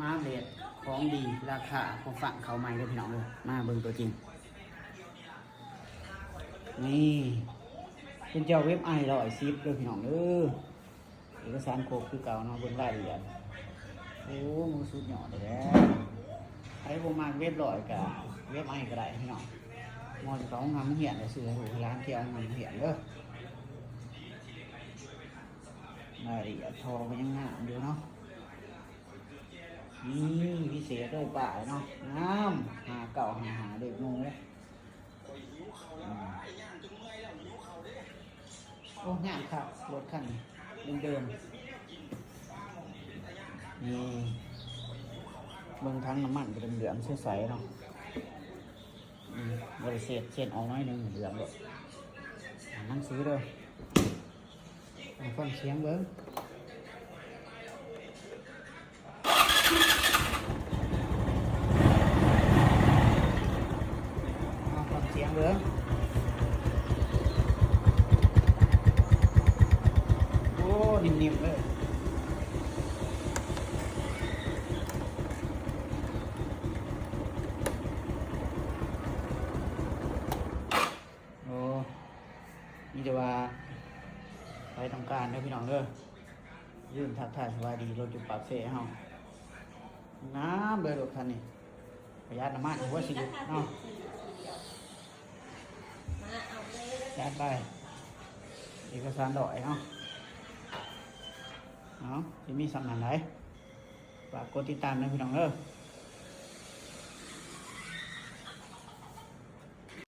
มาเบสของดีราคาของฝั่งเขาใหม่เลยพี่น้องเลยมาเบิ่งตัวจริงนี่เป็นเจ้าเว็บ110เลยพี่น้องเอกสารครบคือเก่าเนาะเบิ่งรายละเอียดโอ้มือสุดหยอดเลยแล้วใครบ่มาเว็บร้อยกับเว็บก็ได้พี่น้องมอนเขางำเหียนเลยซื้อให้ลูกร้านเที่ยวงำเหียนเลยรายละเอียดทองมันยังงามอยู่เนาะนี่พิเศษเลยป่ายเนาะงามหาเด็กงูเลยโอ้งามครับรถคันเดิมนี่เบิ่งทั้งน้ำมันก็เป็นเหลืองใสๆเนาะบริเศษเส้นออกน้อยหนึ่งเหลืองเลยนั่งซื้อเลยฟังเสียงเบิ้งฟังเสียงเบิ้งโอ้นิ่มๆเลยนี่จะว่าใครต้องการนะพี่น้องยื่นทักทายสวัสดีรถจุดปากเซ่เฮาน้ำเลยรถคันนี้ประหยัดน้ำมันหัวสิบเนาะจัดไปเอกสารดอยเนาะจะมีสำนักไหนฝากกดติดตามนะพี่น้อง